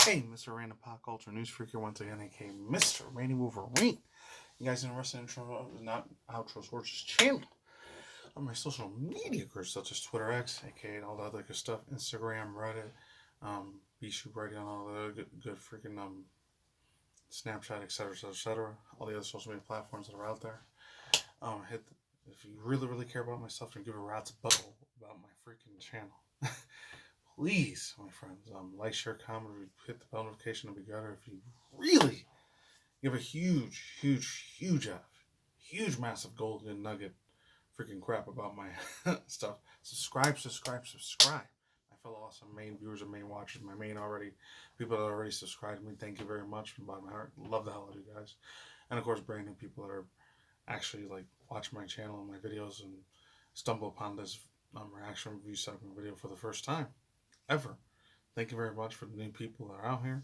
Hey, Mr. Random Pop Culture News Freaker once again, aka Mr. Randy Wolverine. You guys interested in intro, not outros, or just channel on my social media groups such as Twitter X, aka and all the other good stuff, Instagram, Reddit, BShoot Reddit, and all the other good freaking Snapchat, etc., all the other social media platforms that are out there. If you really care about my stuff, then give a rat's butthole about my freaking channel. Please, my friends, like, share, comment, hit the bell notification. It'll be better if you really give a huge, massive golden nugget freaking crap about my stuff. Subscribe. My fellow awesome main viewers and main watchers, my main people that already subscribed to me. Thank you very much from the bottom of my heart. Love the hell out of you guys. And of course, brand new people that are actually like watching my channel and my videos and stumble upon this reaction review segment video for the first time ever. Thank you very much for the new people that are out here,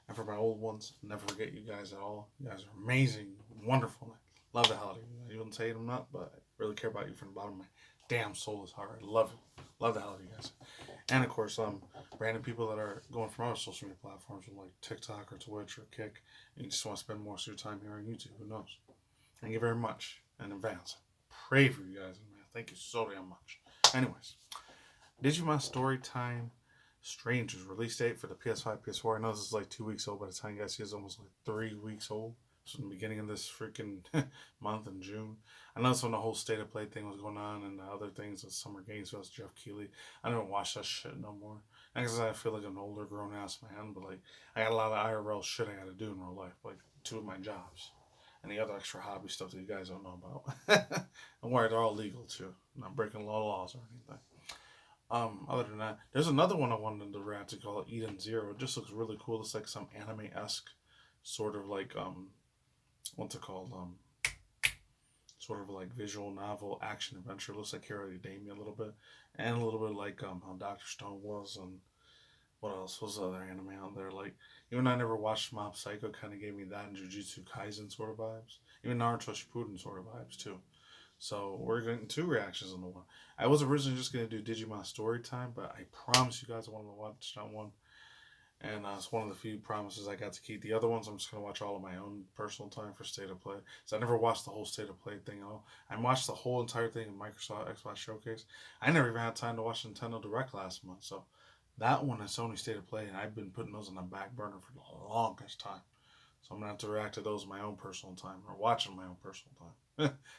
and for my old ones. Never forget you guys at all. You guys are amazing, wonderful. Love the hell out of you. You wouldn't say I'm not, but I really care about you from the bottom of my damn soulless heart. I love it. Love the hell out of you guys. And of course, random people that are going from other social media platforms like TikTok or Twitch or Kick, and you just want to spend more of your time here on YouTube. Who knows? Thank you very much in advance. Pray for you guys, man. Thank you so damn much. Anyways, Digimon Story Strangers release date for the PS5, PS4. I know this is like 2 weeks old by the time you guys see it's almost like 3 weeks old. So in the beginning of this freaking month in June. I know that's when the whole state of play thing was going on and the other things, the Summer Games Fest, Jeff Keighley. I don't watch that shit no more. Not because I feel like an older grown ass man, but like I got a lot of IRL shit I gotta do in real life, like 2 of my jobs. And the other extra hobby stuff that you guys don't know about. Don't worry, they're all legal too. I'm not breaking laws or anything. Other than that, there's another one I wanted to react to called Eden Zero. It just looks really cool. It's like some anime-esque sort of like what's it called? Sort of like visual novel action adventure. It looks like Hero Academia a little bit, and a little bit like how Dr. Stone was, and what else was the other anime out there? Like, even though I never watched Mob Psycho, kind of gave me that and Jujutsu Kaisen sort of vibes. Even Naruto Shippuden sort of vibes too. So we're getting 2 reactions on the one. I was originally just going to do Digimon Story Time, but I promise you guys I wanted to watch that one. And it's one of the few promises I got to keep. The other ones I'm just going to watch all of my own personal time for State of Play. So I never watched the whole State of Play thing at all. I watched the whole entire thing in Microsoft Xbox Showcase. I never even had time to watch Nintendo Direct last month. So that one is Sony State of Play, and I've been putting those on the back burner for the longest time. So I'm going to have to react to those in my own personal time, or watch them in my own personal time.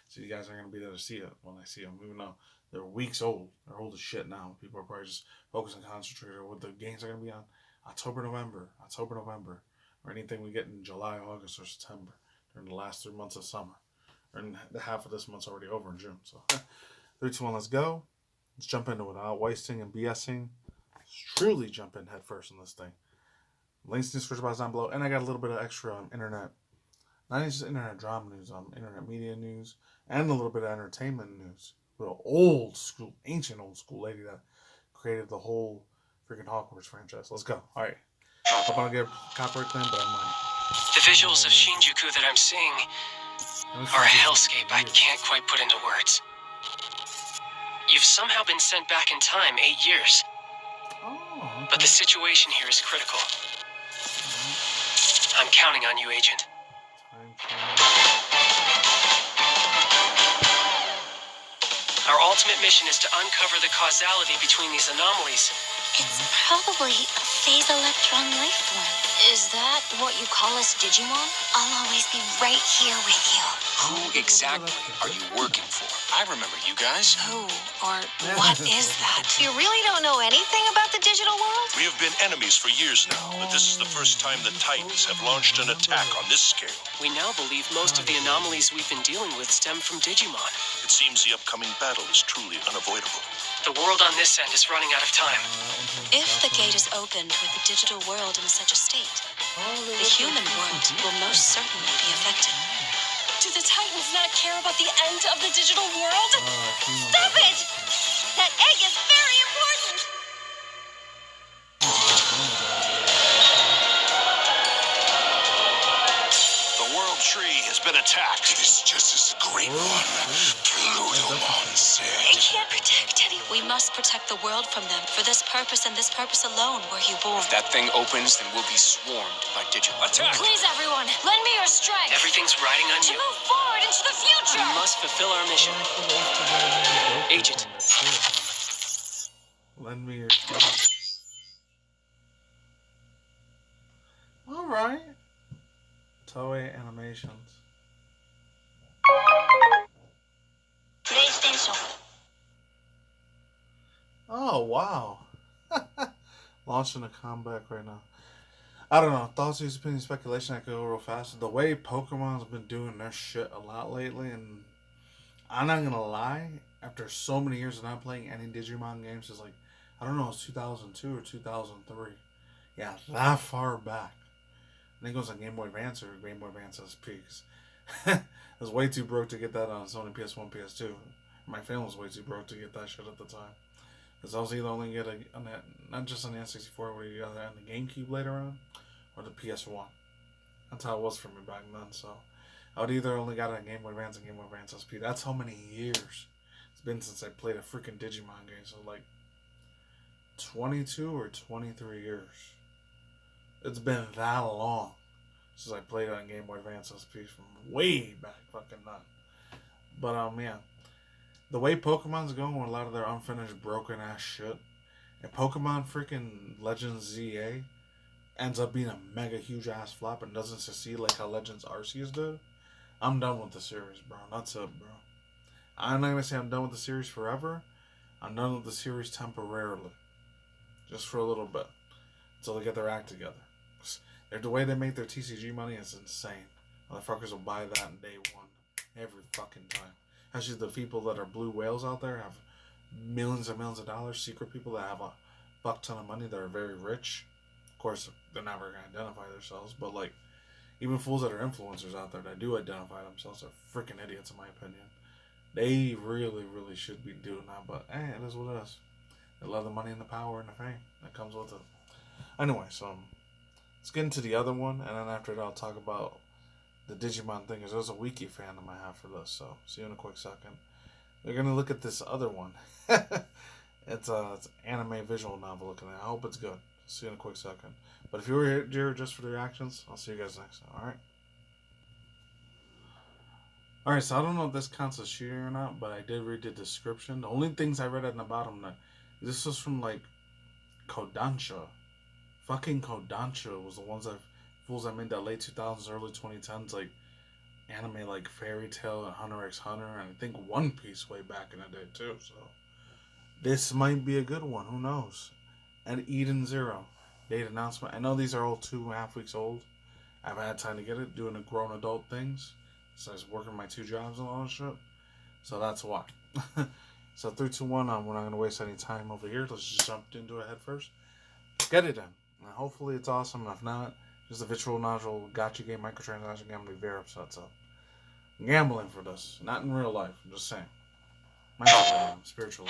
So you guys are going to be there to see it when I see them, even though they're weeks old. They're old as shit now. People are probably just focusing and concentrating on what the games are going to be on October, November, or anything we get in July, August, or September during the last 3 months of summer. Or in the half of this month's already over in June. So 3, 2, 1, let's go. Let's jump into it without wasting and BSing. Let's truly jump in head first in this thing. Links in the description box down below, and I got a little bit of extra internet, not just internet drama news, internet media news, and a little bit of entertainment news. The old school, ancient old school lady that created the whole freaking Hogwarts franchise. Let's go. All right. Hope I don't get a copyright claim, but I might. The visuals of Shinjuku that I'm seeing are a hellscape I can't quite put into words. You've somehow been sent back in time 8 years. Oh, okay. But the situation here is critical. I'm counting on you, Agent. Our ultimate mission is to uncover the causality between these anomalies. It's probably a phase electron life form. Is that what you call us, Digimon? I'll always be right here with you. Who exactly are you working for? I remember you guys. Who or what is that? You really don't know anything about the digital world? We have been enemies for years now, but this is the first time the Titans have launched an attack on this scale. We now believe most of the anomalies we've been dealing with stem from Digimon. It seems the upcoming battle is truly unavoidable. The world on this end is running out of time. If the gate is opened with the digital world in such a state, the human world will most certainly be affected. Do the Titans not care about the end of the digital world? Stop it! That egg is very important! The world tree has been attacked. It is just as the Great One, Plutomon, said. I can't protect anyone. We must protect the world from them. For this purpose and this purpose alone were you born. If that thing opens, then we'll be swarmed by Digimon. Attack! Please, everyone, lend me your strength. Everything's riding on To you. move forward into the future. We must fulfill our mission. Agent. Lend me your strength. Alright. Toei Animations. PlayStation. Oh, wow. Launching a comeback right now. I don't know. Thoughts, views, opinions, speculation. I could go real fast. The way Pokemon's been doing their shit a lot lately, and I'm not gonna lie, after so many years of not playing any Digimon games, it's like, I don't know, it's 2002 or 2003. Yeah, that far back. I think it was on Game Boy Advance or Game Boy Advance SP. I was way too broke to get that on Sony PS1, PS2. My family was way too broke to get that shit at the time. Because I was either only get on that, not just on the N64, but either on the GameCube later on, or the PS1. That's how it was for me back then. So I would either only got it on Game Boy Advance and Game Boy Advance SP. That's how many years it's been since I played a freaking Digimon game. So like 22 or 23 years. It's been that long since I played it on Game Boy Advance SP from way back fucking then. But yeah. The way Pokemon's going with a lot of their unfinished broken ass shit, and Pokemon freaking Legends ZA ends up being a mega huge ass flop and doesn't succeed like how Legends Arceus did, I'm done with the series, bro. That's it, bro. I'm not gonna say I'm done with the series forever. I'm done with the series temporarily. Just for a little bit. Until they get their act together. The way they make their TCG money is insane. Motherfuckers will buy that on day one. Every fucking time. Actually, the people that are blue whales out there have millions and millions of dollars. Secret people that have a buck ton of money that are very rich. Of course, they're never going to identify themselves. But, like, even fools that are influencers out there that do identify themselves are freaking idiots, in my opinion. They really, really should be doing that. But, it is what it is. They love the money and the power and the fame that comes with it. Anyway, so let's get into the other one. And then after that, I'll talk about the Digimon thing, because there's a wiki fandom I have for this, so see you in a quick second. We're gonna look at this other one. It's an anime visual novel looking at. I hope it's good. See you in a quick second. But if you were here just for the reactions, I'll see you guys next time. Alright, so I don't know if this counts as cheating or not, but I did read the description. The only things I read at the bottom, that this was from like Kodansha. Fucking Kodansha was the ones that fools that made that late 2000s, early 2010s, like anime like Fairy Tail and Hunter x Hunter, and I think One Piece way back in the day too. So this might be a good one. Who knows? And Eden Zero date announcement. I know these are all 2.5 weeks old. I haven't had time to get it, doing the grown adult things. So I was working my 2 jobs and all that shit. So that's why. So 3, 2, 1. We're not gonna waste any time over here. Let's just jump into it head first. Get it done. Now, hopefully it's awesome. If not, just a virtual nodule gacha game, microtransaction game, I'm gonna be very upset. So I'm gambling for this, not in real life. I'm just saying. Spiritual.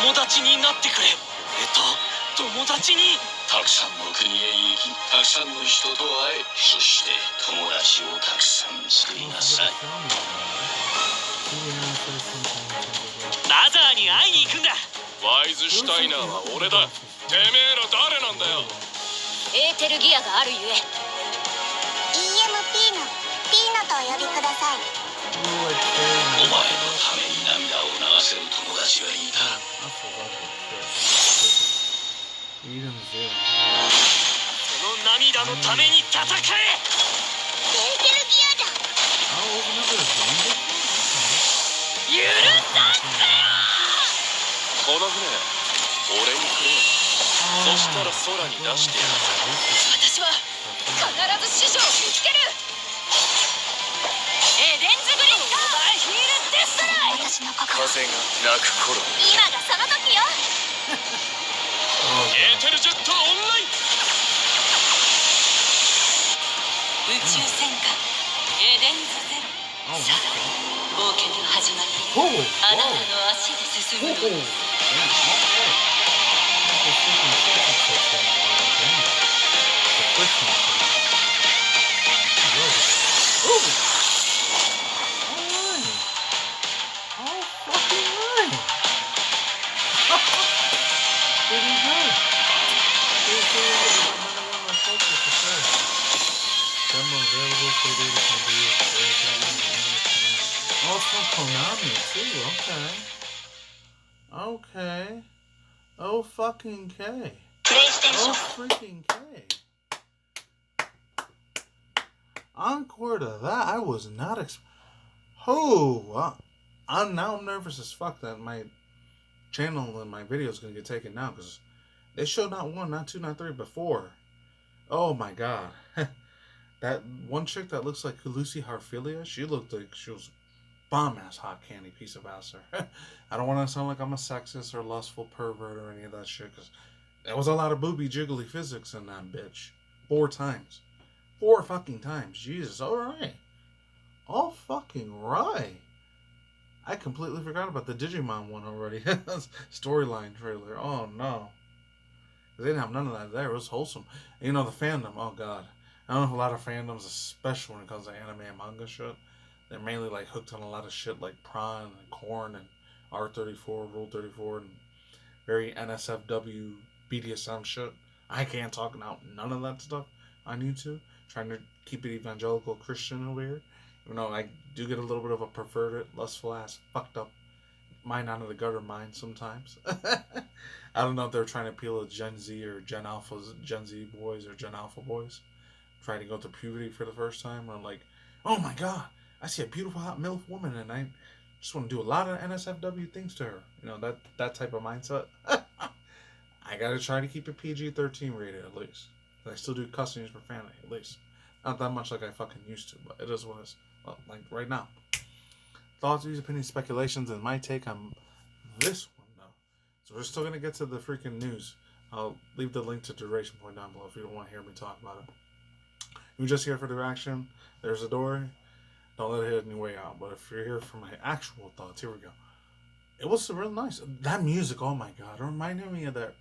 友達になってくれ。友達に。たくさんの国へ行き、たくさんの人と会え、そして友達をたくさん作りなさい。マザーに会いに行くんだ。ワイズシュタイナーは俺だ。てめえら誰なんだよ。エーテルギアがあるゆえ。 EMP のピーノとお呼びください。お前のために涙を流せる友達がいた。その涙のために戦え。エーテルギアだ。許さんぜよ。この船、俺にくれ。そしたら空に出してやる。私は必ず師匠を見つける。エデンズブリッカーヒールデストライ。私の心。風が鳴く頃。今がその時よ。エーテルジェットオンライン。宇宙戦艦エデンズゼロ。さあ、冒険の始まり。あなたの足で進むの。Christmas. Ooh! Alright. All fucking right. Pretty good. Demo available for data can be oh, it's from Konami too. Okay. Oh fucking K. Oh freaking K. Encore to that. I was not I'm nervous as fuck that my channel and my video is gonna get taken down because they showed not one, not two, not three, but four. Oh my god. That one chick that looks like Lucy Harfilia, she looked like she was bomb ass hot candy piece of ass there. I don't want to sound like I'm a sexist or lustful pervert or any of that shit because there was a lot of booby jiggly physics in that bitch. 4 times. 4 fucking times. Jesus, alright. All fucking right. I completely forgot about the Digimon one already. Storyline trailer. Oh no. They didn't have none of that there. It was wholesome. And, you know, the fandom. Oh god. I don't know if a lot of fandoms, especially when it comes to anime and manga shit, they're mainly like hooked on a lot of shit like Prawn and Korn and R34, Rule 34, and very NSFW BDSM shit. I can't talk about none of that stuff on YouTube. Trying to keep it evangelical Christian over here. Even though I do get a little bit of a perverted, lustful ass, fucked up mind out of the gutter mind sometimes. I don't know if they're trying to appeal to Gen Z or Gen Alphas, Gen Z boys or Gen Alpha boys. Trying to go through puberty for the first time. Or I'm like, oh my god, I see a beautiful hot MILF woman and I just want to do a lot of NSFW things to her. You know, that type of mindset. I gotta try to keep it PG-13 rated at least. I still do cussing for profanity at least. Not that much like I fucking used to, but it is what it is. Well, like right now. Thoughts, views, opinions, speculations, and my take on this one though. So we're still gonna get to the freaking news. I'll leave the link to Duration Point down below if you don't want to hear me talk about it. You're just here for the reaction. There's a door. Don't let it hit any way out. But if you're here for my actual thoughts, here we go. It was real nice. That music, oh my god, it reminded me of that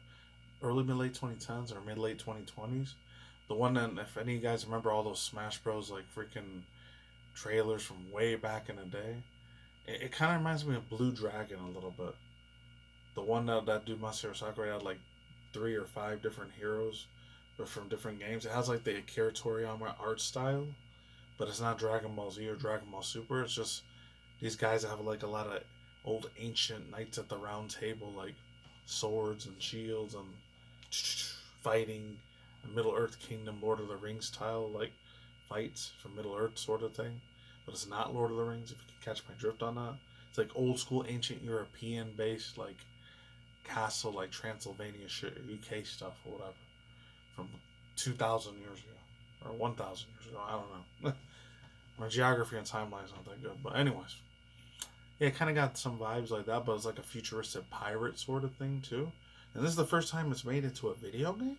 early mid-late 2010s or mid-late 2020s. The one that, if any of you guys remember all those Smash Bros. Like freaking trailers from way back in the day, it kind of reminds me of Blue Dragon a little bit. The one that dude Masahiro Sakurai had like 3 or 5 different heroes, but from different games. It has like the Akira Toriyama art style, but it's not Dragon Ball Z or Dragon Ball Super. It's just these guys that have like a lot of old ancient knights at the round table, like swords and shields and fighting, Middle Earth Kingdom, Lord of the Rings style, like fights from Middle Earth sort of thing. But it's not Lord of the Rings, if you can catch my drift on that. It's like old school ancient European based, like castle, like Transylvania shit, UK stuff or whatever. From 2,000 years ago. Or 1,000 years ago, I don't know. My geography and timeline is not that good. But anyways. Yeah, it kind of got some vibes like that, but it's like a futuristic pirate sort of thing too. And this is the first time it's made into a video game?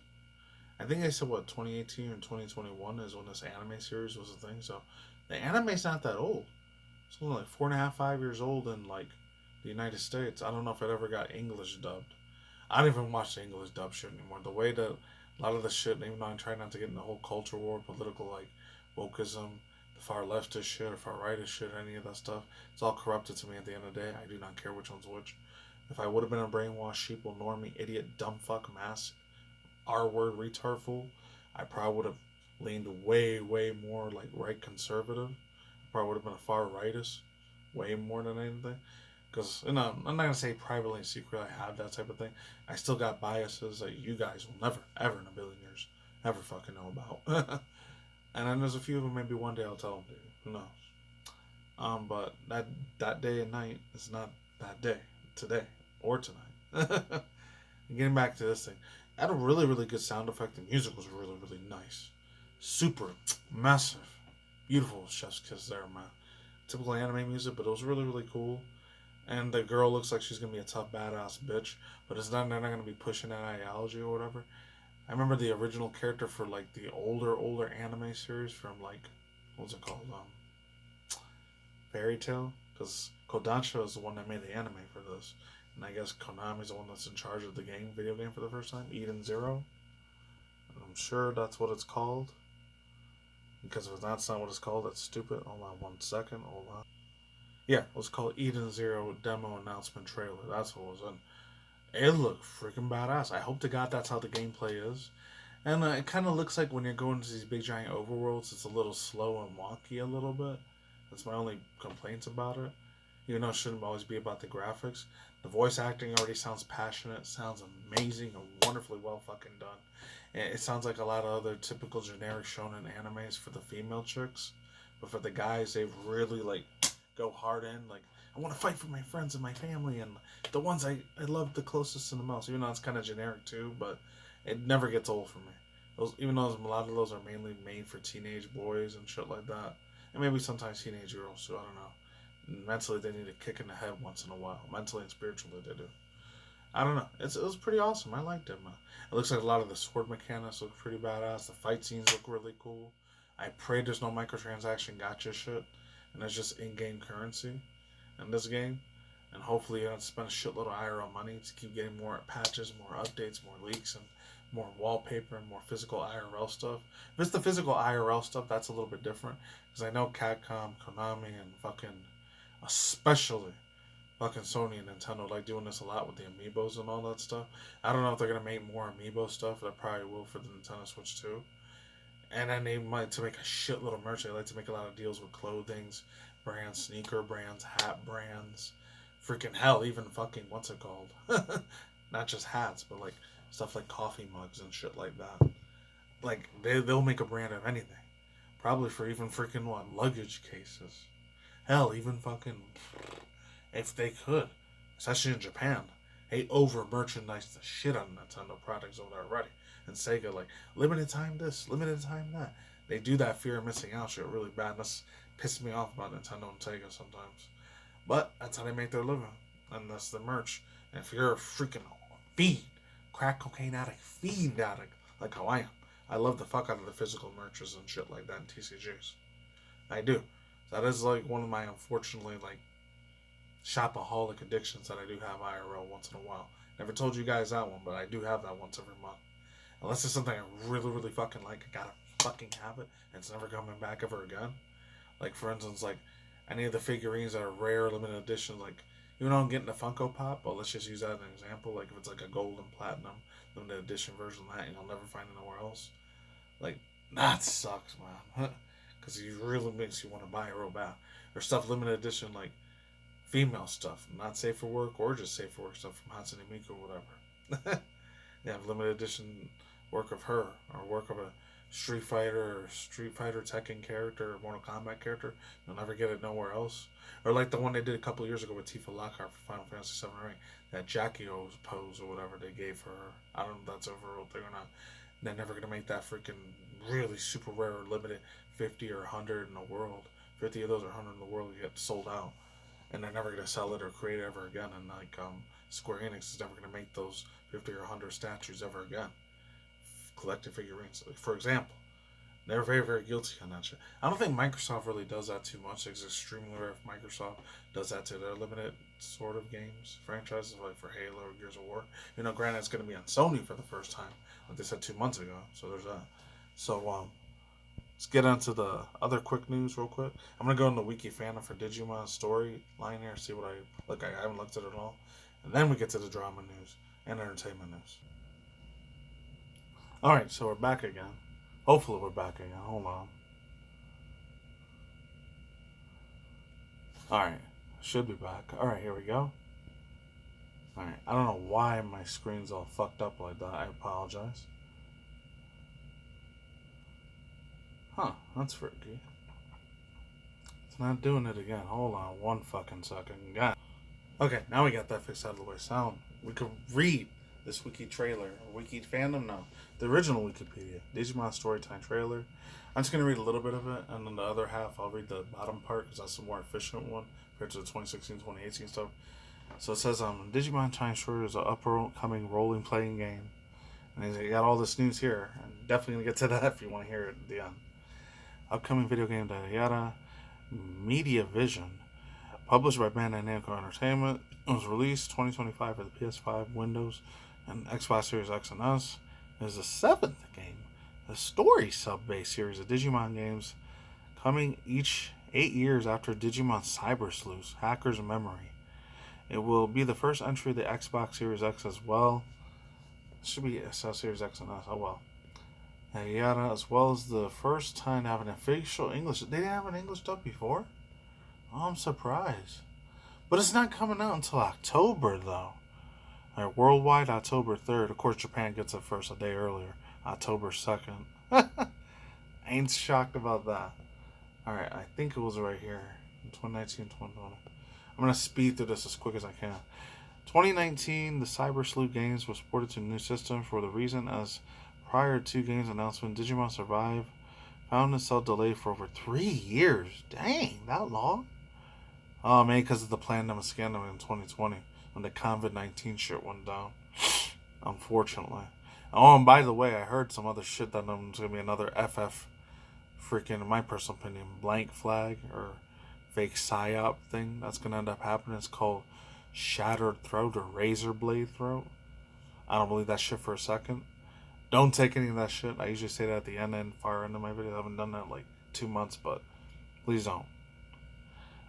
I think they said, 2018 or 2021 is when this anime series was a thing. So the anime's not that old. It's only like 4.5, 5 years old in like the United States. I don't know if it ever got English dubbed. I don't even watch the English dub shit anymore. The way that a lot of the shit, even though I'm trying not to get in the whole culture war, political like wokeism, the far leftist shit or far rightist shit, any of that stuff, it's all corrupted to me at the end of the day. I do not care which one's which. If I would have been a brainwashed sheeple, normie, idiot, dumb fuck, mass, R-word, retard fool, I probably would have leaned way, way more like right conservative. Probably would have been a far rightist, way more than anything. Because, you know, I'm not going to say privately and secretly I have that type of thing. I still got biases that you guys will never, ever in a billion years, ever fucking know about. And then there's a few of them, maybe one day I'll tell them to you. Who knows? But that day and night is not that day, today, or tonight. Getting back to this thing. It had a really, really good sound effect. The music was really, really nice. Super, massive, beautiful chef's kiss there, man. Typical anime music, but it was really, really cool. And the girl looks like she's going to be a tough, badass bitch. But it's not, they're not going to be pushing that ideology or whatever. I remember the original character for, like, the older anime series from, like, what's it called? Fairy Tail? Because Kodansha is the one that made the anime for this. And I guess Konami's the one that's in charge of the video game for the first time. Eden Zero. I'm sure that's what it's called. Because if that's not what it's called, that's stupid. Hold on 1 second. Hold on. Yeah, it was called Eden Zero Demo Announcement Trailer. That's what it was in. It looked freaking badass. I hope to God that's how the gameplay is. And it kind of looks like when you're going to these big giant overworlds, it's a little slow and wonky a little bit. That's my only complaints about it. Even though it shouldn't always be about the graphics. The voice acting already sounds passionate, sounds amazing, and wonderfully well fucking done. And it sounds like a lot of other typical generic shonen animes for the female chicks. But for the guys, they really like go hard in. Like, I want to fight for my friends and my family and the ones I love the closest and the most. Even though it's kind of generic too, but it never gets old for me. Even though a lot of those are mainly made for teenage boys and shit like that. And maybe sometimes teenage girls too, I don't know. Mentally, they need a kick in the head once in a while. Mentally and spiritually, they do. I don't know. It was pretty awesome. I liked it, man. It looks like a lot of the sword mechanics look pretty badass. The fight scenes look really cool. I pray there's no microtransaction gotcha shit. And it's just in-game currency in this game. And hopefully you don't spend a shitload of IRL money to keep getting more patches, more updates, more leaks, and more wallpaper and more physical IRL stuff. If it's the physical IRL stuff, that's a little bit different. Because I know Capcom, Konami, and fucking... especially fucking Sony and Nintendo like doing this a lot with the amiibos and all that stuff. I don't know if they're gonna make more amiibo stuff. They probably will for the Nintendo Switch too. And then they might, to make a shitload of merch, they like to make a lot of deals with clothings, brands, sneaker brands, hat brands, freaking hell, even fucking what's it called? Not just hats, but like stuff like coffee mugs and shit like that. Like they'll make a brand of anything. Probably for even freaking luggage cases. Hell, even fucking, if they could, especially in Japan, they over merchandise the shit out of Nintendo products over there already. And Sega, like, limited time this, limited time that. They do that fear of missing out shit really bad. And that's pissing me off about Nintendo and Sega sometimes. But that's how they make their living. And that's the merch. And if you're a freaking fiend, crack cocaine addict, fiend addict, like how I am, I love the fuck out of the physical merches and shit like that in TCGs. I do. That is like one of my, unfortunately, like, shopaholic addictions that I do have IRL once in a while. Never told you guys that one, but I do have that once every month. Unless it's something I really, really fucking like, I gotta fucking have it, and it's never coming back ever again. Like, for instance, like, any of the figurines that are rare, limited edition, like, even though I'm getting the Funko Pop, but let's just use that as an example. Like, if it's like a gold and platinum limited edition version of that, and you'll never find it nowhere else. Like, that sucks, man. Because it really makes you want to buy it real bad. Or stuff limited edition, like female stuff, not safe for work or just safe for work stuff from Hatsune Miku or whatever. They have limited edition work of her, or work of a Street Fighter Tekken character, or Mortal Kombat character. You'll never get it nowhere else. Or like the one they did a couple years ago with Tifa Lockhart for Final Fantasy VII or 8, that Jackie O's pose or whatever they gave for her. I don't know if that's a real thing or not. They're never gonna make that freaking really super rare or limited 50 or 100 in the world. 50 of those or 100 in the world get sold out, and they're never gonna sell it or create it ever again. And like Square Enix is never gonna make those 50 or 100 statues ever again. Collected figurines, for example, they're very, very guilty on that shit. I don't think Microsoft really does that too much. It's extremely rare if Microsoft does that to their limited sort of games franchises, like for Halo or Gears of War. You know, granted, it's going to be on Sony for the first time, like they said 2 months ago. So there's that. So let's get into the other quick news real quick. I'm gonna go in the wiki fandom for Digimon Story line here, see what I look. I haven't looked at it at all, and then we get to the drama news and entertainment news. All right, so we're back again. Hopefully we're back again. Hold on. All right, should be back. All right, here we go. All right, I don't know why my screen's all fucked up like that. I apologize. Huh, that's freaky. It's not doing it again. Hold on one fucking second. God. Okay, now we got that fixed out of the way. Sound. We could read this wiki trailer. Or wiki fandom? No. The original Wikipedia. Digimon Storytime trailer. I'm just going to read a little bit of it, and then the other half, I'll read the bottom part, because that's the more efficient one, compared to the 2016, 2018 stuff. So it says, Digimon Time Story is an upcoming role playing game. And you got all this news here. I'm definitely going to get to that if you want to hear it at the end. Upcoming video game, yada, Media Vision, published by Bandai Namco Entertainment. It was released 2025 for the PS5, Windows, and Xbox Series X and S. It is the 7th game The story sub-based series of Digimon games coming each 8 years after Digimon Cyber Sleuth, Hacker's Memory. It will be the first entry of the Xbox Series X as well. It should be Series X and S. Oh well. Yada, as well as the first time to have an official English. They didn't have an English dub before? Oh, I'm surprised. But it's not coming out until October, though. Alright, worldwide, October 3rd. Of course, Japan gets it first a day earlier. October 2nd. Ain't shocked about that. Alright, I think it was right here. 2019, 2020. I'm going to speed through this as quick as I can. 2019, the Cyber Sleuth games was ported to new systems for the reason as prior to games announcement, Digimon Survive found itself delayed for over 3 years. Dang, that long? Oh man, because of the pandemic scandal in 2020 when the COVID-19 shit went down. Unfortunately. Oh, and by the way, I heard some other shit that there's going to be another FF freaking, in my personal opinion, blank flag or fake psyop thing that's going to end up happening. It's called Shattered Throat or Razor Blade Throat. I don't believe that shit for a second. Don't take any of that shit. I usually say that at the end and far end of my video. I haven't done that in like 2 months, but please don't.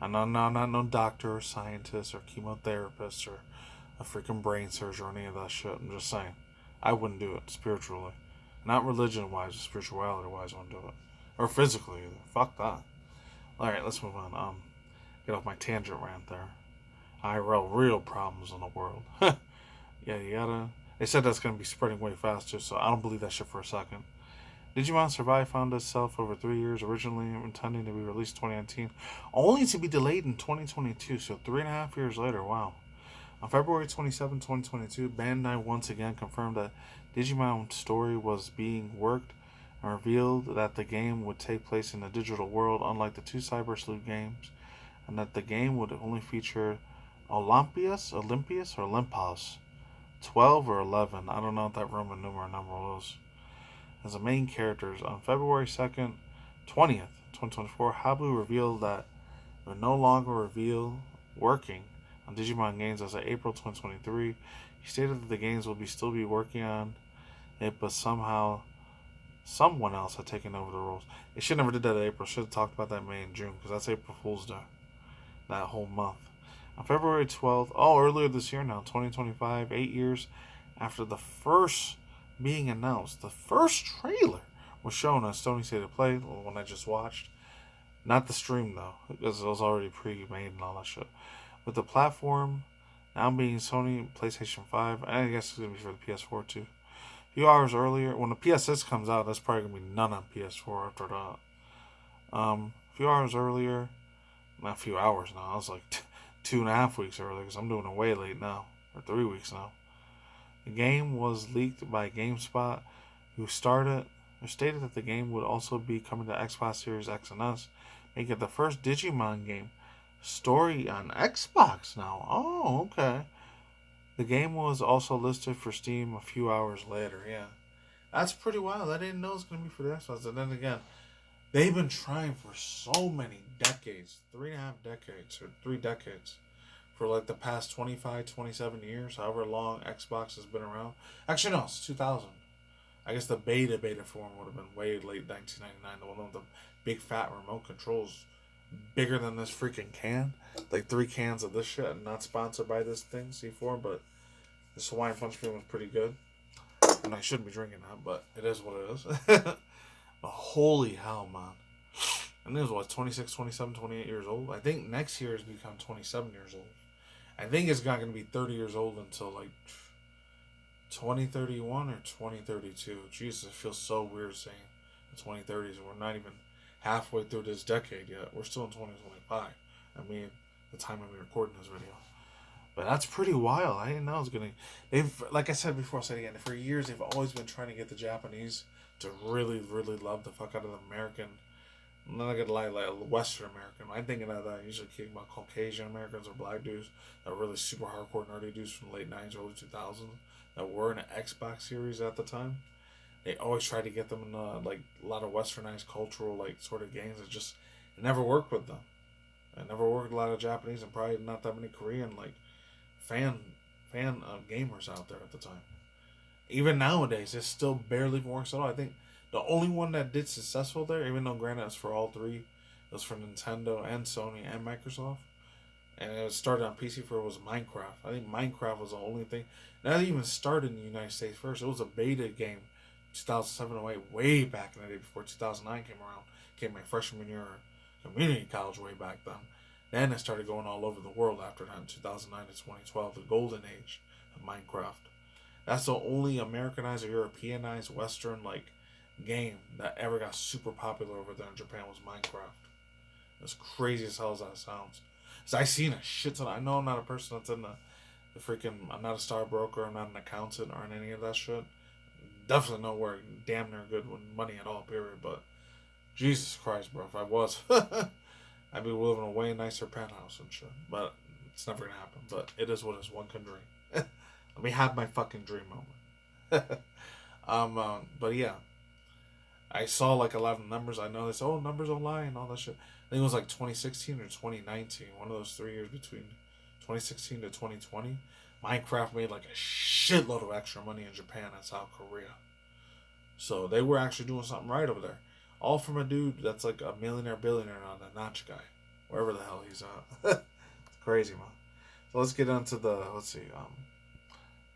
I'm not no doctor or scientist or chemotherapist or a freaking brain surgeon or any of that shit. I'm just saying. I wouldn't do it spiritually. Not religion-wise or spirituality-wise, I wouldn't do it. Or physically either. Fuck that. Alright, let's move on. Get off my tangent rant there. IRL, real problems in the world. Yada yada. They said that's going to be spreading way faster, so I don't believe that shit for a second. Digimon Survive found itself over 3 years, originally intending to be released in 2019, only to be delayed in 2022, so 3.5 years later, wow. On February 27, 2022, Bandai once again confirmed that Digimon Story was being worked and revealed that the game would take place in the digital world, unlike the two Cyber Sleuth games, and that the game would only feature Olympus, 12 or 11, I don't know what that Roman numeral number was, as the main characters. On February 2nd, 20th, 2024, Habu revealed that it would no longer working on Digimon games as of April 2023. He stated that the games will still be working on it, but somehow someone else had taken over the roles. They should never did that in April. Should have talked about that in May and June, because that's April Fool's Day. That whole month. On February 12th, earlier this year now, 2025, 8 years after the first being announced, the first trailer was shown on Sony State of Play, the one I just watched. Not the stream, though, because it was already pre-made and all that shit. With the platform now being Sony PlayStation 5, and I guess it's going to be for the PS4 too. A few hours earlier, when the PS6 comes out, that's probably going to be none on PS4 after that. A few hours earlier, not a few hours now, I was like 2.5 weeks earlier, because I'm doing it way late now, or 3 weeks now. The game was leaked by GameSpot, who stated that the game would also be coming to Xbox Series X and S, making it the first Digimon game story on Xbox now. Oh, okay. The game was also listed for Steam a few hours later. Yeah, that's pretty wild. I didn't know it was going to be for the Xbox. And then again, they've been trying for so many decades, 3.5 decades or 3 decades, for like the past 25, 27 years, however long Xbox has been around. Actually, no, it's 2000. I guess the beta form would have been way late 1999. The one with the big fat remote controls, bigger than this freaking can. Like 3 cans of this shit, and not sponsored by this thing, C4, but this Hawaiian Punch cream was pretty good. And I shouldn't be drinking that, but it is what it is. But holy hell, man. And this was 26, 27, 28 years old. I think next year has become 27 years old. I think it's not going to be 30 years old until like 2031 or 2032. Jesus, it feels so weird saying the 2030s. We're not even halfway through this decade yet. We're still in 2025. I mean, the time I'm recording this video. But that's pretty wild. I didn't know it was going to... They've, like I said before, I'll say it again. For years, they've always been trying to get the Japanese to really, really love the fuck out of the American... I'm not gonna lie, like Western American. I'm thinking of that. I usually think about Caucasian Americans or black dudes that were really super hardcore nerdy dudes from the late 90s, early 2000s that were in an Xbox series at the time. They always tried to get them in like a lot of westernized cultural like sort of games. It never worked with them. It never worked with a lot of Japanese and probably not that many Korean like fan gamers out there at the time. Even nowadays, it still barely works at all. I think The only one that did successful there, even though granted it's for all three, it was for Nintendo and Sony and Microsoft, and it started on PC for, was Minecraft. I think Minecraft was the only thing that even started in the United States first. It was a beta game, 2007 or 8, way back in the day before 2009 came around. Came my freshman year of community college way back then. Then it started going all over the world after that in 2009 to 2012, the golden age of Minecraft. That's the only Americanized or Europeanized Western like game that ever got super popular over there in Japan was Minecraft. As crazy as hell as that sounds. Cause I seen a shit ton. I know I'm not a person that's in the freaking. I'm not a star broker. I'm not an accountant or in any of that shit. Definitely nowhere damn near good with money at all. Period. But Jesus Christ, bro. If I was, I'd be living a way nicer penthouse and shit. But it's never gonna happen. But it is what it is. One can dream. Let me have my fucking dream moment. But yeah, I saw like a lot of numbers. I know they say, oh, numbers don't lie and all that shit. I think it was like 2016 or 2019. One of those 3 years between 2016 to 2020. Minecraft made like a shitload of extra money in Japan and South Korea. So they were actually doing something right over there. All from a dude that's like a millionaire, billionaire now, the Notch guy. Wherever the hell he's at. It's crazy, man. So let's get into the,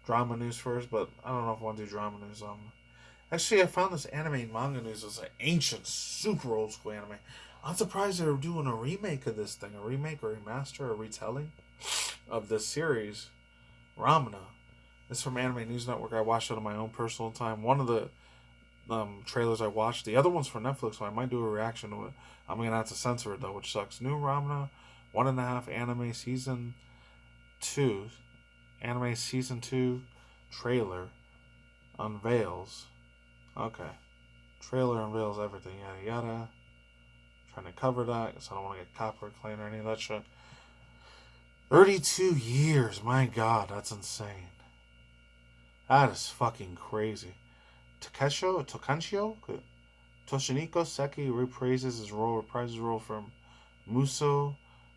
drama news first, but I don't know if I want to do drama news. Actually, I found this anime and manga news. It's an ancient, super old school anime. I'm surprised they're doing a remake of this thing. A remake or remaster or retelling of this series, Ramna. It's from Anime News Network. I watched it on my own personal time. One of the trailers I watched. The other one's for Netflix, so I might do a reaction to it. I'm going to have to censor it, though, which sucks. New Ramna, 1.5 anime season 2. Anime season 2 trailer unveils. Okay. Trailer unveils everything. Yada yada. Trying to cover that because I don't want to get copyright claim or any of that shit. 32 years. My God, that's insane. That is fucking crazy. Tokanshio? Toshiniko Seki reprises his role from Muso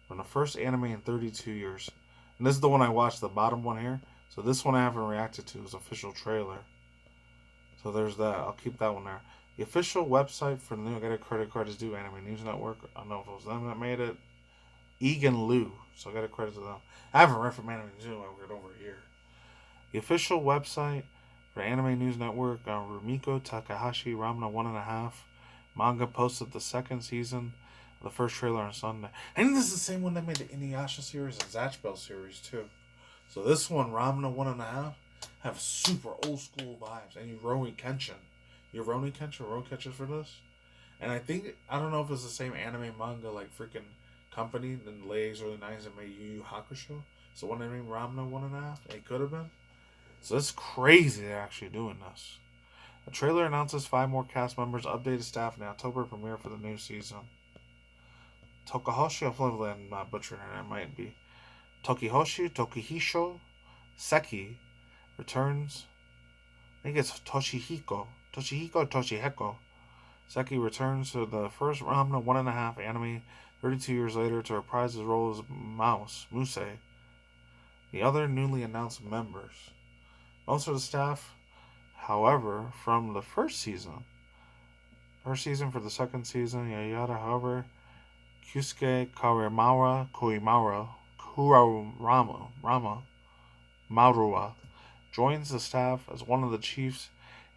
from the first anime in 32 years. And this is the one I watched, the bottom one here. So this one I haven't reacted to is official trailer. So there's that. I'll keep that one there. The official website for the new I Got a Credit Card is due Anime News Network. I don't know if it was them that made it. Egan Liu. So I got a credit to them. I haven't read from Anime News Network over a year. The official website for Anime News Network, Rumiko Takahashi, Ramna 1.5. Manga posted the second season of the first trailer on Sunday. I think this is the same one that made the Inuyasha series and Zatch Bell series too. So this one, Ramna 1.5, have super old school vibes. And Rurouni Kenshin. Rurouni Kenshin for this? And I think, I don't know if it's the same anime manga like freaking company in the late early 90s that made Yu Yu Hakusho. So when I mean Ramna 1.5, it could have been. So it's crazy they're actually doing this. The trailer announces 5 more cast members, updated staff, and the October premiere for the new season. I'm not butchering it, it might be. Tokihisho Seki returns. I think it's Toshihiko Toshiheko. Seki returns to the first Ramna 1.5 anime 32 years later to reprise his role as Muse. The other newly announced members. Most of the staff, however, from the first season for the second season, however, Kyusuke Kurama Marua joins the staff as one of the chief's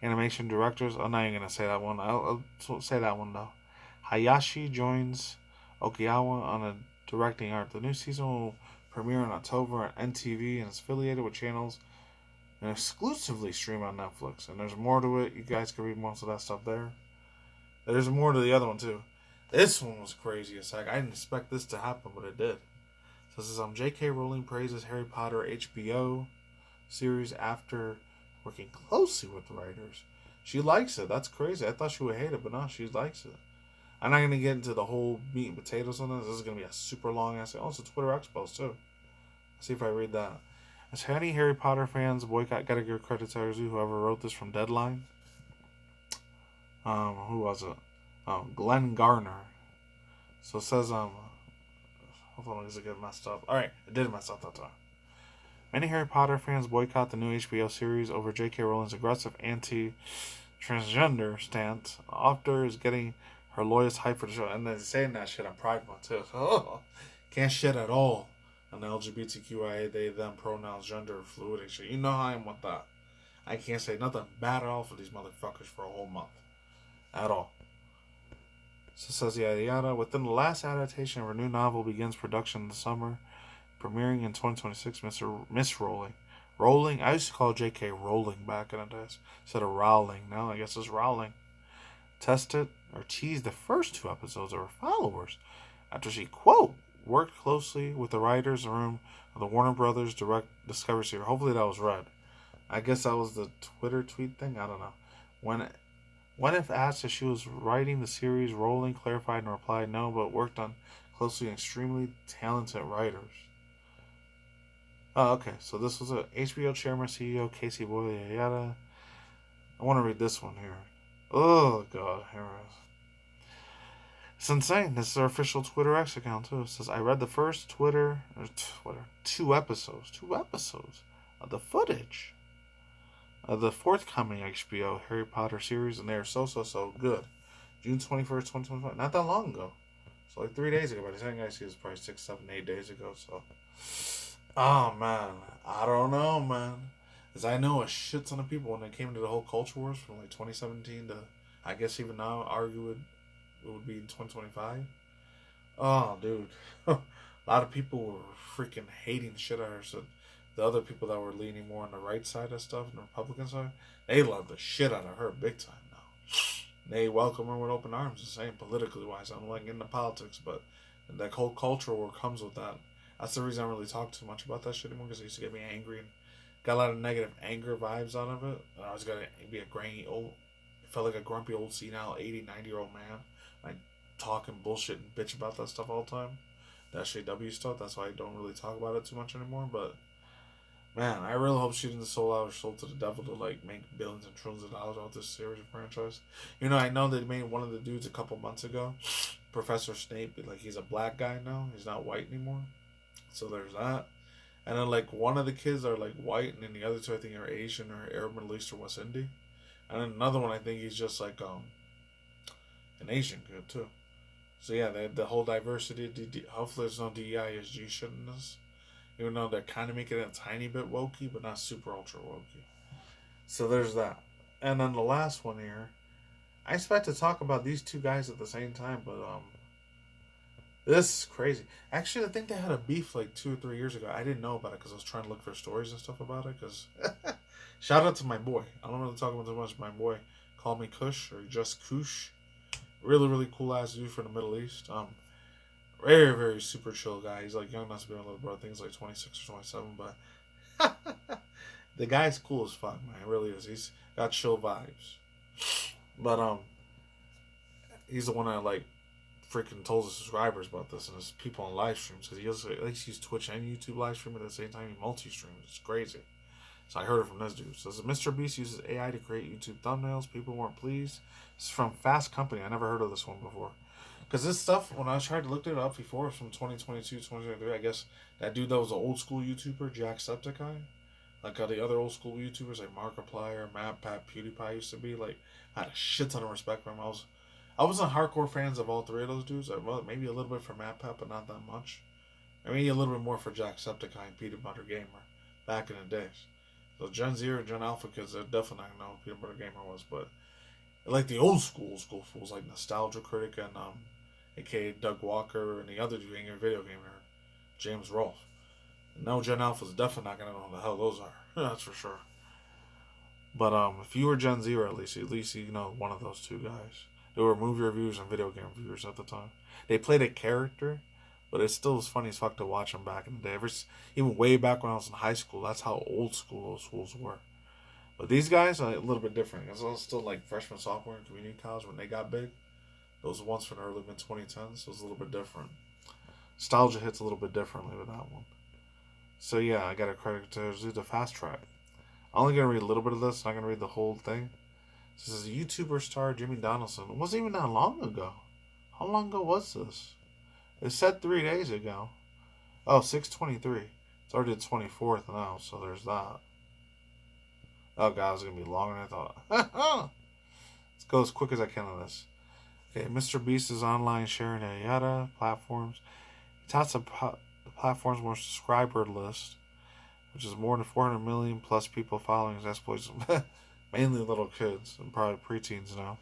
animation directors. I'm not even going to say that one. I'll say that one though. Hayashi joins Okiawa on a directing art. The new season will premiere in October on NTV and is affiliated with channels and exclusively stream on Netflix. And there's more to it. You guys can read most of that stuff there. There's more to the other one too. This one was crazy as heck. I didn't expect this to happen, but it did. So this is J.K. Rowling praises Harry Potter HBO series after working closely with the writers. She likes it. That's crazy. I thought she would hate it, but no, she likes it. I'm not going to get into the whole meat and potatoes on this. This is going to be a super long essay. Also, Twitter X post too. Let's see if I read that. As any Harry Potter fans boycott, gotta give credit to whoever wrote this from Deadline. Who was it? Glenn Garner. So it says, hold on, does it get messed up? Alright, it did mess up that time. Many Harry Potter fans boycott the new HBO series over J.K. Rowling's aggressive transgender stance. After is getting her lawyers hype for the show, and then saying that shit on Pride Month too. So, can't shit at all on the LGBTQIA they them pronouns gender fluid and shit. You know how I am with that. I can't say nothing bad at all for these motherfuckers for a whole month at all. So it says yada yada. Within the last adaptation of her new novel begins production in the summer, premiering in 2026. Miss Rowling. Rowling. I used to call J.K. Rowling back in the days instead of Rowling. Now I guess it's Rowling. Tested or teased the first 2 episodes of her followers after she, quote, worked closely with the writers' room of the Warner Brothers Direct Discovery series. Hopefully that was read. I guess that was the Twitter tweet thing. I don't know. When if asked if she was writing the series, Rowling clarified and replied no, but worked on closely with extremely talented writers. Oh, okay. So this was a HBO chairman, CEO Casey Boyle, yada yada. I want to read this one here. Oh god, here it is. It's insane. This is our official Twitter X account too. It says I read the first 2 episodes of the footage of the forthcoming HBO Harry Potter series, and they are so good. June 21st, 2025. Not that long ago. So like 3 days ago. By the time I see it's probably 6, 7, 8 days ago. So, oh man, I don't know, man. Because I know a shit ton of people when it came to the whole culture wars from like 2017 to, I guess even now, argue it would be in 2025. Oh, dude. A lot of people were freaking hating the shit out of her. So the other people that were leaning more on the right side of stuff, the Republican side, they love the shit out of her big time now. They welcome her with open arms, the same politically wise. I don't like into politics, but that whole culture war comes with that. That's the reason I don't really talk too much about that shit anymore, because it used to get me angry and got a lot of negative anger vibes out of it. And I was going to be a grainy old, it felt like a grumpy old senile 80, 90-year-old man. Like talking bullshit and bitch about that stuff all the time. That SJW stuff. That's why I don't really talk about it too much anymore. But man, I really hope she didn't sell her soul to the devil to like make billions and trillions of dollars off this series of franchise. You know, I know they made one of the dudes a couple months ago, Professor Snape. Like he's a black guy now. He's not white anymore. So there's that. And then like one of the kids are like white, and then the other 2 I think are Asian or Arab, Middle East, or West Indian. And then another one I think he's just like an Asian kid too. So yeah, the whole diversity. Hopefully there's no DEI SG shit in this. Even though they're kind of making it a tiny bit wokey, but not super ultra wokey. So there's that. And then the last one here, I expect to talk about these 2 guys at the same time, but this is crazy. Actually, I think they had a beef like 2 or 3 years ago. I didn't know about it because I was trying to look for stories and stuff about it. Because shout out to my boy. I don't really talk about too much. My boy, call me Kush or just Kush. Really, really cool ass dude from the Middle East. Very, very super chill guy. He's like young enough to be a little bro. I think he's like 26 or 27, but the guy's cool as fuck, man. He really is. He's got chill vibes. But he's the one that like freaking told his subscribers about this and his people on live streams, because he also at least use Twitch and YouTube live stream at the same time. He multi-streams. It's crazy. So I heard it from this dude. So Mr. Beast uses AI to create YouTube thumbnails. People weren't pleased. This is from Fast Company. I never heard of this one before. Because this stuff, when I tried to look it up before, it was from 2022, 2023, I guess that dude that was an old school YouTuber, Jacksepticeye, like the other old school YouTubers like Markiplier, MatPat, PewDiePie used to be, like, I had a shit ton of respect for him. I wasn't hardcore fans of all 3 of those dudes. Maybe a little bit for MatPat, but not that much. Maybe a little bit more for Jacksepticeye and Peanut Butter Gamer back in the days. So Gen Z or Gen Alpha kids, they're definitely not know who Peanut Butter Gamer was, but like the old school fools like Nostalgia Critic and aka Doug Walker and the other dude in your video gamer, James Rolfe. No, Gen Alpha's definitely not gonna know who the hell those are. That's for sure. But if you were Gen Z, or at least you know one of those 2 guys. They were movie reviewers and video game reviewers at the time. They played a character, but it still was funny as fuck to watch them back in the day. Even way back when I was in high school, that's how old school those fools were. But these guys are a little bit different. It was still like freshman, sophomore, and community college when they got big. Those ones from the early mid-2010s, so it was a little bit different. Nostalgia hits a little bit differently with that one. So yeah, I got a credit to do the fast track. I'm only going to read a little bit of this. I'm not going to read the whole thing. This is a YouTuber star, Jimmy Donaldson. It wasn't even that long ago. How long ago was this? It said 3 days ago. Oh, 6/23. It's already the 24th now, so there's that. Oh god, it's going to be longer than I thought. Let's go as quick as I can on this. Okay, Mr. Beast is online sharing yada platforms. He touts the platform's more subscriber list, which is more than 400 million plus people following his exploits. Mainly little kids and probably preteens now.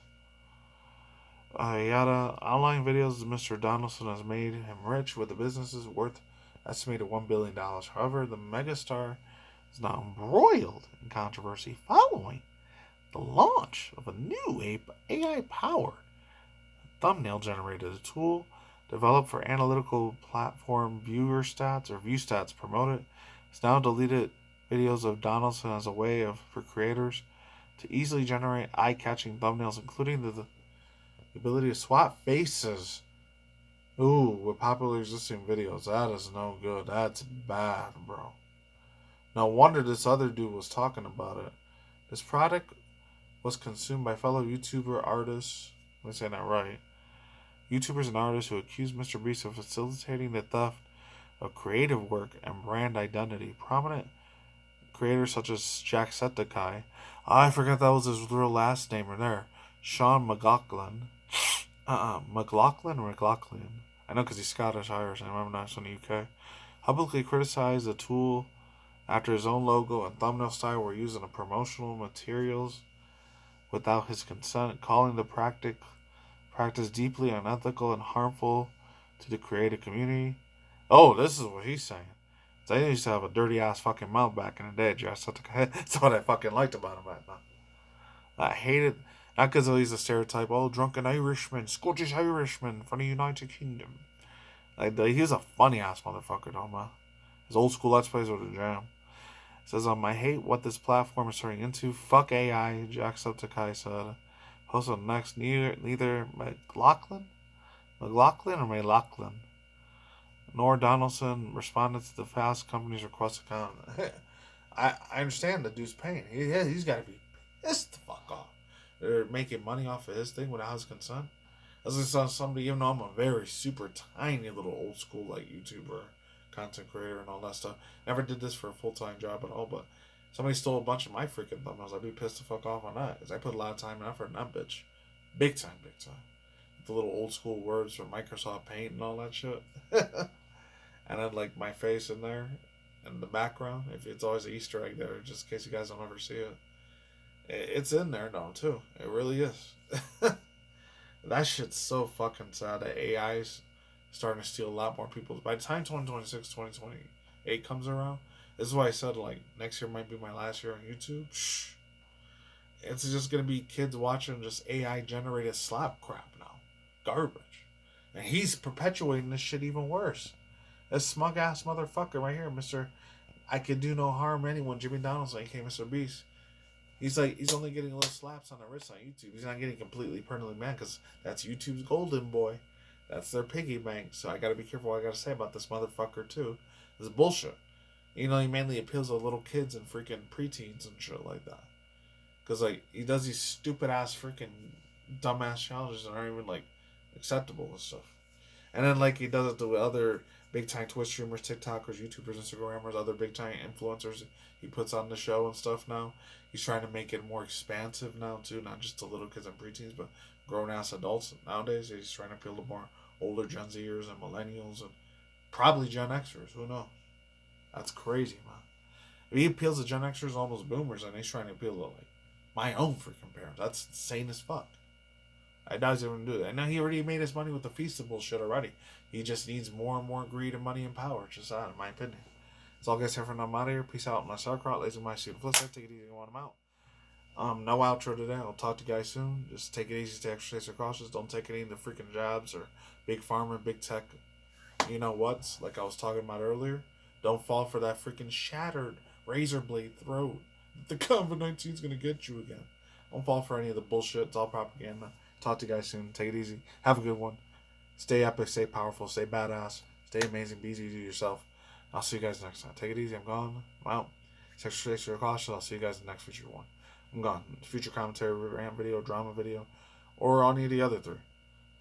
Yada online videos of Mr. Donaldson has made him rich with the businesses worth estimated $1 billion. However, the megastar is now embroiled in controversy following the launch of a new AI-powered thumbnail generator, tool developed for analytical platform viewer stats or view stats promoted. It's now deleted videos of Donaldson as a way for creators to easily generate eye-catching thumbnails, including the ability to swap faces. Ooh, with popular existing videos. That is no good. That's bad, bro. No wonder this other dude was talking about it. This product was consumed by fellow YouTuber artists. Let me say that right. YouTubers and artists who accused Mr. Beast of facilitating the theft of creative work and brand identity. Prominent creators such as Jacksepticeye. I forgot that was his real last name right there. Sean McLaughlin. McLaughlin or McLaughlin? I know because he's Scottish Irish. I remember that's from the UK. Publicly criticized the tool after his own logo and thumbnail style were used in the promotional materials without his consent, calling the practice deeply unethical and harmful to the creative community. Oh, this is what he's saying. They used to have a dirty ass fucking mouth back in the day, Jacksepticeye. That's what I fucking liked about him back then. I hated, not because he's a stereotype, drunken Irishman, Scottish Irishman from the United Kingdom. He was a funny ass motherfucker, though, man. His old school Let's Plays were the jam. It says, I hate what this platform is turning into. Fuck AI, Jacksepticeye said. Post on next, neither McLaughlin nor Donaldson responded to the Fast Company's request to comment. I understand the dude's pain. He's got to be pissed the fuck off. They're making money off of his thing without his consent. As I saw somebody, even though I'm a very super tiny little old school like YouTuber, content creator, and all that stuff, never did this for a full time job at all. But somebody stole a bunch of my freaking thumbnails. I'd be pissed the fuck off on that because I put a lot of time and effort in that bitch, big time. The little old school words from Microsoft Paint and all that shit. And then like my face in there in the background. If it's always an Easter egg there, just in case you guys don't ever see it. It's in there now too. It really is. That shit's so fucking sad that AI's starting to steal a lot more people. By the time 2026, 2028 comes around, this is why I said like next year might be my last year on YouTube. It's just gonna be kids watching just AI generated slap crap now. Garbage. And he's perpetuating this shit even worse. This smug ass motherfucker right here, Mr. I could do no harm to anyone, Jimmy Donaldson, aka Mr. Beast. He's only getting little slaps on the wrist on YouTube. He's not getting completely permanently mad because that's YouTube's golden boy. That's their piggy bank. So I gotta be careful what I gotta say about this motherfucker too. This is bullshit. He mainly appeals to little kids and freaking preteens and shit like that. Because like he does these stupid ass freaking dumbass challenges that aren't even like acceptable and stuff. And then like he does it to other big time Twitch streamers, TikTokers, YouTubers, Instagrammers, other big time influencers he puts on the show and stuff now. He's trying to make it more expansive now too, not just to little kids and preteens, but grown ass adults. Nowadays he's trying to appeal to more older Gen Zers and millennials and probably Gen Xers. Who knows? That's crazy, man. If he appeals to Gen Xers, almost boomers, and he's trying to appeal to like my own freaking parents. That's insane as fuck. I doubt he's even do that. And now he already made his money with the Feast bullshit already. He just needs more and more greed and money and power. Just that, in my opinion. That's all guys here for now. I'm out of here. Peace out. My sauerkraut, lazy my student. Plus, take it easy. You want them out. No outro today. I'll talk to you guys soon. Just take it easy. Stay exercise your cautious. Don't take any of the freaking jobs or big pharma, big tech. You know what's like I was talking about earlier. Don't fall for that freaking shattered razor blade throat. The COVID-19 is gonna get you again. Don't fall for any of the bullshit. It's all propaganda. Talk to you guys soon. Take it easy. Have a good one. Stay epic. Stay powerful. Stay badass. Stay amazing. Be easy to yourself. I'll see you guys next time. Take it easy. I'm gone. I'm out. Sexual your caution. I'll see you guys in the next future one. I'm gone. Future commentary, rant video, drama video, or any of the other three.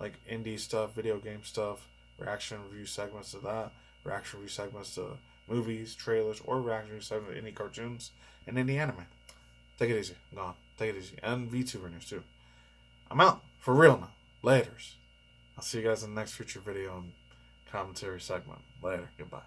Like indie stuff, video game stuff, reaction review segments to that, reaction review segments to movies, trailers, or reaction review segments to any cartoons and any anime. Take it easy. I'm gone. Take it easy. And VTuber news too. I'm out. For real now. Laters. I'll see you guys in the next future video and commentary segment. Later. Goodbye.